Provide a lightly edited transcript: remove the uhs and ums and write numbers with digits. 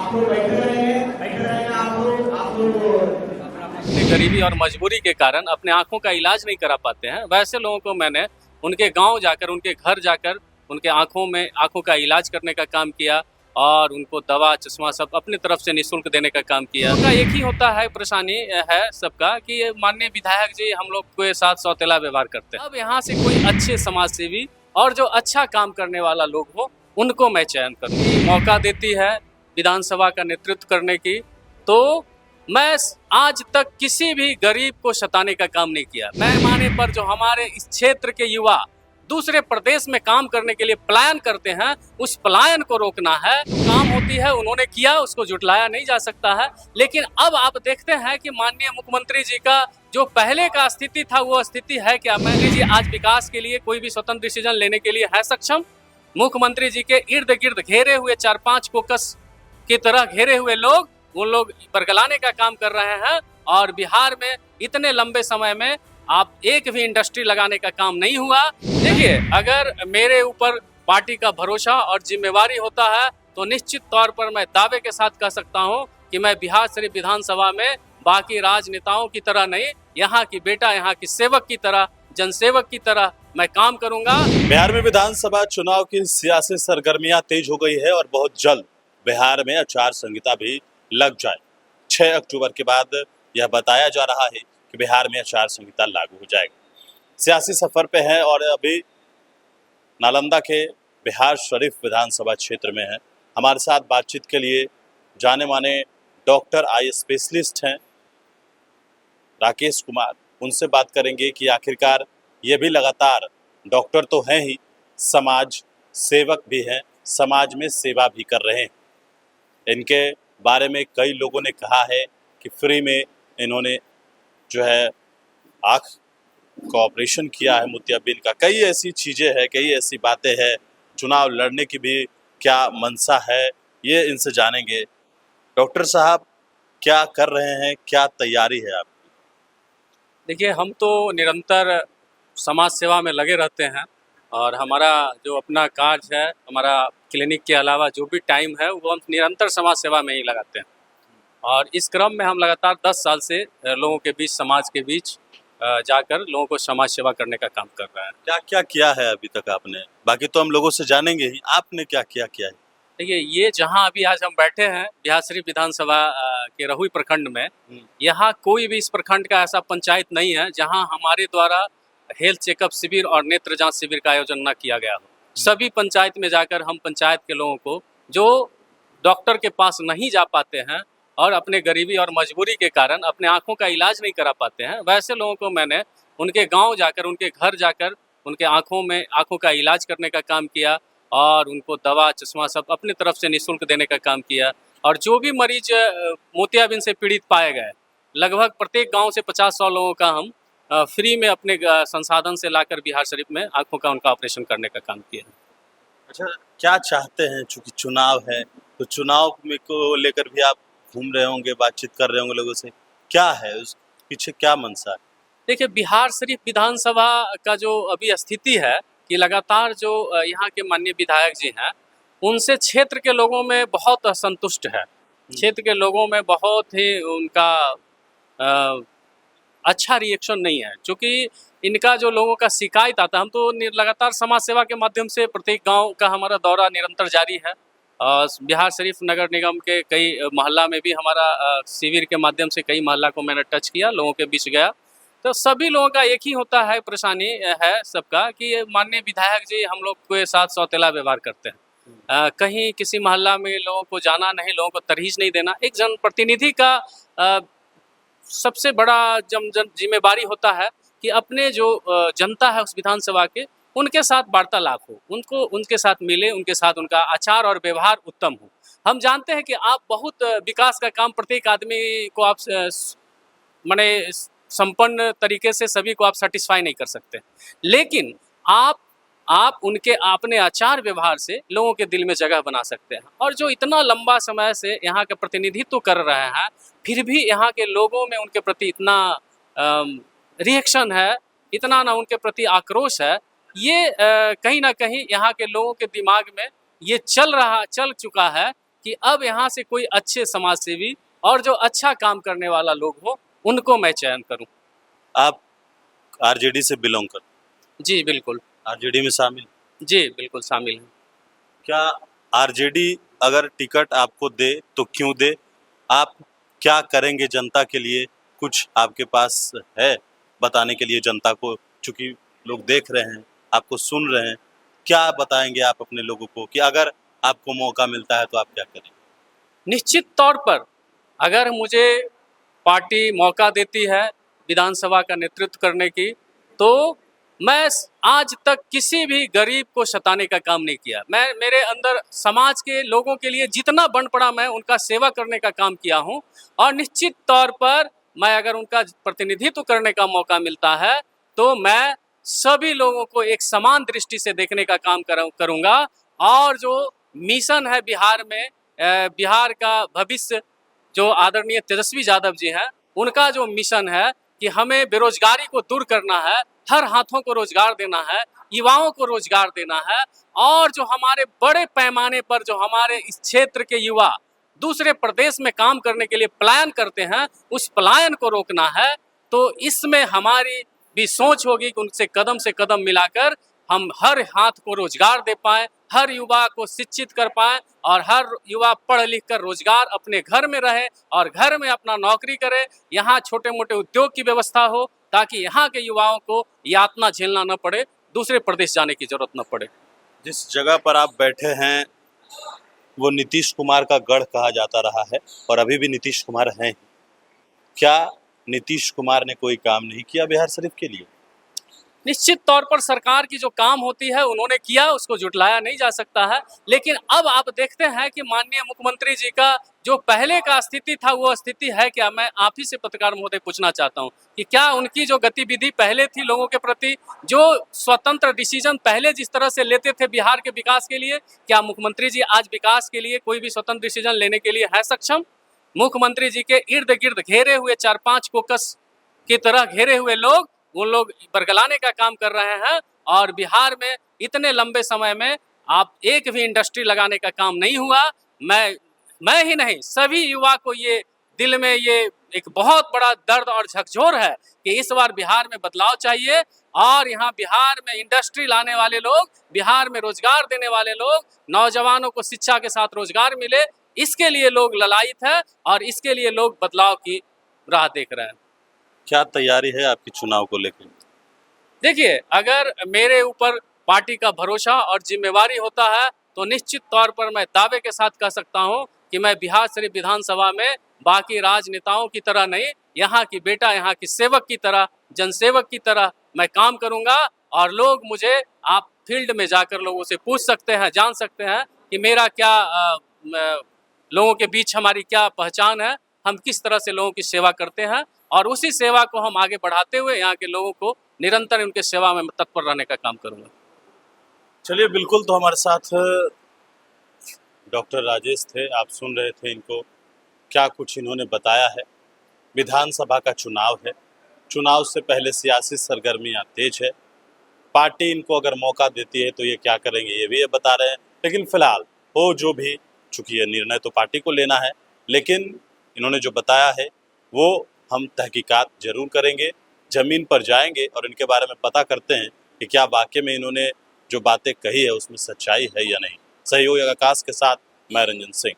आप लोग बैठे रहेंगे आप लोग अपनी गरीबी और मजबूरी के कारण अपने आंखों का इलाज नहीं करा पाते हैं, वैसे लोगों को मैंने उनके गांव जाकर, उनके घर जाकर उनके आंखों का इलाज करने का काम किया और उनको दवा चश्मा सब अपनी तरफ से निःशुल्क देने का काम किया। उनका एक ही होता है, परेशानी है सबका कि ये माननीय विधायक जी हम लोग के साथ सौतेला व्यवहार करते हैं। अब यहाँ से कोई अच्छे समाज सेवी और जो अच्छा काम करने वाला लोग हो उनको मैं चयन करूँ। मौका देती है विधानसभा का नेतृत्व करने की, तो मैं आज तक किसी भी गरीब को सताने का काम नहीं किया। पैमाने पर जो हमारे इस क्षेत्र के युवा दूसरे प्रदेश में काम करने के लिए पलायन करते हैं, उस पलायन को रोकना है। काम होती है उन्होंने किया, उसको जुटलाया नहीं जा सकता है। लेकिन अब आप देखते हैं कि माननीय मुख्यमंत्री जी का जो पहले का स्थिति था वो स्थिति है क्या? मोदी जी आज विकास के लिए कोई भी स्वतंत्र डिसीजन लेने के लिए है सक्षम? मुख्यमंत्री जी के इर्द गिर्द घेरे हुए 4-5 कोकस की तरह घेरे हुए लोग, उन लोग बरगलाने का काम कर रहे हैं। और बिहार में इतने लंबे समय में आप एक भी इंडस्ट्री लगाने का काम नहीं हुआ। देखिए, अगर मेरे ऊपर पार्टी का भरोसा और जिम्मेवारी होता है तो निश्चित तौर पर मैं दावे के साथ कह सकता हूं कि मैं बिहार शरीफ विधानसभा में बाकी राजनेताओं की तरह नहीं, यहाँ की बेटा, यहाँ की सेवक की तरह, जनसेवक की तरह मैं काम करूंगा। बिहार में विधानसभा चुनाव की सियासी सरगर्मियां तेज हो गई है और बहुत जल्द बिहार में आचार संहिता भी लग जाए। 6 अक्टूबर के बाद यह बताया जा रहा है कि बिहार में आचार संहिता लागू हो जाएगी। सियासी सफर पे है और अभी नालंदा के बिहार शरीफ विधानसभा क्षेत्र में है। हमारे साथ बातचीत के लिए जाने माने डॉक्टर आई स्पेशलिस्ट हैं राकेश कुमार। उनसे बात करेंगे कि आखिरकार ये भी लगातार डॉक्टर तो हैं ही, समाज सेवक भी हैं, समाज में सेवा भी कर रहे हैं। इनके बारे में कई लोगों ने कहा है कि फ्री में इन्होंने जो है आँख का ऑपरेशन किया है मोतियाबिंद का। कई ऐसी चीज़ें हैं, कई ऐसी बातें हैं। चुनाव लड़ने की भी क्या मंशा है, ये इनसे जानेंगे। डॉक्टर साहब क्या कर रहे हैं, क्या तैयारी है आपकी? देखिए, हम तो निरंतर समाज सेवा में लगे रहते हैं और हमारा जो अपना कार्य है, हमारा क्लिनिक के अलावा जो भी टाइम है वो हम निरंतर समाज सेवा में ही लगाते हैं। और इस क्रम में हम लगातार 10 साल से लोगों के बीच, समाज के बीच जाकर लोगों को समाज सेवा करने का काम कर रहा है। क्या क्या किया है अभी तक आपने? बाकी तो हम लोगों से जानेंगे ही, आपने क्या क्या किया है? देखिए, ये जहाँ अभी आज हम बैठे हैं बिहार शरीफ विधानसभा के रहुई प्रखंड में, यहाँ कोई भी इस प्रखंड का ऐसा पंचायत नहीं है जहाँ हमारे द्वारा हेल्थ चेकअप शिविर और नेत्र जांच शिविर का आयोजन न किया गया हो। सभी पंचायत में जाकर हम पंचायत के लोगों को जो डॉक्टर के पास नहीं जा पाते हैं और अपने गरीबी और मजबूरी के कारण अपने आंखों का इलाज नहीं करा पाते हैं, वैसे लोगों को मैंने उनके गांव जाकर, उनके घर जाकर उनके आंखों का इलाज करने का काम किया और उनको दवा चश्मा सब अपनी तरफ से निःशुल्क देने का काम किया। और जो भी मरीज मोतियाबिंद से पीड़ित पाए गए, लगभग प्रत्येक गाँव से 50-100 लोगों का हम फ्री में अपने संसाधन से लाकर बिहार शरीफ में आंखों का उनका ऑपरेशन करने का काम किया। अच्छा, क्या चाहते हैं? चूंकि चुनाव है तो चुनाव में को लेकर भी आप घूम रहे होंगे, बातचीत कर रहे होंगे लोगों से। क्या है उस पीछे, क्या मंशा है? देखिए, बिहार शरीफ विधानसभा का जो अभी स्थिति है कि लगातार जो यहाँ के माननीय विधायक जी हैं, उनसे क्षेत्र के लोगों में बहुत असंतुष्ट है। क्षेत्र के लोगों में बहुत ही उनका अच्छा रिएक्शन नहीं है, क्योंकि इनका जो लोगों का शिकायत आता है, हम तो लगातार समाज सेवा के माध्यम से प्रत्येक गांव का हमारा दौरा निरंतर जारी है। बिहार शरीफ नगर निगम के कई मोहल्ला में भी हमारा शिविर के माध्यम से कई मोहल्ला को मैंने टच किया, लोगों के बीच गया। तो सभी लोगों का एक ही होता है, परेशानी है सबका कि ये माननीय विधायक जी हम लोग के साथ सौतेला व्यवहार करते हैं। कहीं किसी मोहल्ला में लोगों को जाना नहीं, लोगों को तरहीज नहीं देना। एक जनप्रतिनिधि का सबसे बड़ा जिम्मेवारी होता है कि अपने जो जनता है उस विधानसभा के, उनके साथ वार्तालाप हो, उनके साथ मिले, उनके साथ उनका आचार और व्यवहार उत्तम हो। हम जानते हैं कि आप बहुत विकास का काम, प्रत्येक आदमी को आप माने संपन्न तरीके से सभी को आप सेटिस्फाई नहीं कर सकते, लेकिन आप उनके अपने आचार व्यवहार से लोगों के दिल में जगह बना सकते हैं। और जो इतना लंबा समय से यहाँ का प्रतिनिधित्व कर रहे हैं, फिर भी यहाँ के लोगों में उनके प्रति इतना रिएक्शन है, इतना ना उनके प्रति आक्रोश है, ये कहीं ना कहीं यहाँ के लोगों के दिमाग में ये चल चुका है कि अब यहाँ से कोई अच्छे समाज सेवी और जो अच्छा काम करने वाला लोग हो उनको मैं चयन करूं। आप आरजेडी से बिलोंग करते जी बिल्कुल। हैं, आरजेडी में शामिल। जी बिल्कुल शामिल हैं। क्या आरजेडी अगर टिकट आपको दे तो क्यों दे? आप क्या करेंगे जनता के लिए? कुछ आपके पास है बताने के लिए जनता को, चूंकि लोग देख रहे हैं, आपको सुन रहे हैं, क्या बताएंगे आप अपने लोगों को कि अगर आपको मौका मिलता है तो आप क्या करेंगे? निश्चित तौर पर अगर मुझे पार्टी मौका देती है विधानसभा का नेतृत्व करने की, तो मैं आज तक किसी भी गरीब को सताने का काम नहीं किया। मैं मेरे अंदर समाज के लोगों के लिए जितना बन पड़ा मैं उनका सेवा करने का काम किया हूं, और निश्चित तौर पर मैं अगर उनका प्रतिनिधित्व करने का मौका मिलता है तो मैं सभी लोगों को एक समान दृष्टि से देखने का काम करूंगा। और जो मिशन है बिहार में, बिहार का भविष्य जो आदरणीय तेजस्वी यादव जी हैं, उनका जो मिशन है कि हमें बेरोजगारी को दूर करना है, हर हाथों को रोजगार देना है, युवाओं को रोजगार देना है, और जो हमारे बड़े पैमाने पर जो हमारे इस क्षेत्र के युवा दूसरे प्रदेश में काम करने के लिए पलायन करते हैं, उस पलायन को रोकना है। तो इसमें हमारी भी सोच होगी कि उनसे कदम से कदम मिलाकर हम हर हाथ को रोजगार दे पाएं, हर युवा को शिक्षित कर पाएं, और हर युवा पढ़ लिख कर रोजगार अपने घर में रहे और घर में अपना नौकरी करे। यहाँ छोटे मोटे उद्योग की व्यवस्था हो ताकि यहाँ के युवाओं को यातना झेलना न पड़े, दूसरे प्रदेश जाने की जरूरत न पड़े। जिस जगह पर आप बैठे हैं वो नीतीश कुमार का गढ़ कहा जाता रहा है और अभी भी नीतीश कुमार हैं। क्या नीतीश कुमार ने कोई काम नहीं किया बिहार शरीफ के लिए? निश्चित तौर पर सरकार की जो काम होती है उन्होंने किया, उसको जुटलाया नहीं जा सकता है। लेकिन अब आप देखते हैं कि माननीय मुख्यमंत्री जी का जो पहले का स्थिति था वो स्थिति है क्या? मैं आप ही से पत्रकार महोदय पूछना चाहता हूं कि क्या उनकी जो गतिविधि पहले थी लोगों के प्रति, जो स्वतंत्र डिसीजन पहले जिस तरह से लेते थे बिहार के विकास के लिए, क्या मुख्यमंत्री जी आज विकास के लिए कोई भी स्वतंत्र डिसीजन लेने के लिए है सक्षम? मुख्यमंत्री जी के इर्द गिर्द घेरे हुए 4-5 कोकस की तरह घेरे हुए लोग, उन लोग बरगलाने का काम कर रहे हैं। और बिहार में इतने लंबे समय में आप एक भी इंडस्ट्री लगाने का काम नहीं हुआ। मैं ही नहीं, सभी युवा को ये दिल में ये एक बहुत बड़ा दर्द और झकझोर है कि इस बार बिहार में बदलाव चाहिए, और यहाँ बिहार में इंडस्ट्री लाने वाले लोग, बिहार में रोजगार देने वाले लोग, नौजवानों को शिक्षा के साथ रोजगार मिले, इसके लिए लोग ललायित है और इसके लिए लोग बदलाव की राह देख रहे हैं। क्या तैयारी है आपकी चुनाव को लेकर? देखिए, अगर मेरे ऊपर पार्टी का भरोसा और जिम्मेवारी होता है तो निश्चित तौर पर मैं दावे के साथ कह सकता हूं कि मैं बिहार शरीफ विधानसभा में बाकी राजनेताओं की तरह नहीं, यहाँ की बेटा, यहाँ की सेवक की तरह, जनसेवक की तरह मैं काम करूंगा। और लोग मुझे, आप फील्ड में जाकर लोगों से पूछ सकते हैं, जान सकते हैं कि मेरा क्या लोगों के बीच हमारी क्या पहचान है, हम किस तरह से लोगों की सेवा करते हैं, और उसी सेवा को हम आगे बढ़ाते हुए यहाँ के लोगों को निरंतर उनके सेवा में तत्पर रहने का काम करूंगा। चलिए, बिल्कुल। तो हमारे साथ डॉक्टर राजेश थे, आप सुन रहे थे इनको, क्या कुछ इन्होंने बताया है। विधानसभा का चुनाव है, चुनाव से पहले सियासी सरगर्मियां तेज है। पार्टी इनको अगर मौका देती है तो ये क्या करेंगे ये भी ये बता रहे हैं। लेकिन फिलहाल हो जो भी, चूंकि ये निर्णय तो पार्टी को लेना है, लेकिन इन्होंने जो बताया है वो हम तहकीकात जरूर करेंगे, ज़मीन पर जाएंगे और इनके बारे में पता करते हैं कि क्या वाकई में इन्होंने जो बातें कही है उसमें सच्चाई है या नहीं। सहयोगी आकाश के साथ मैं रंजन सिंह।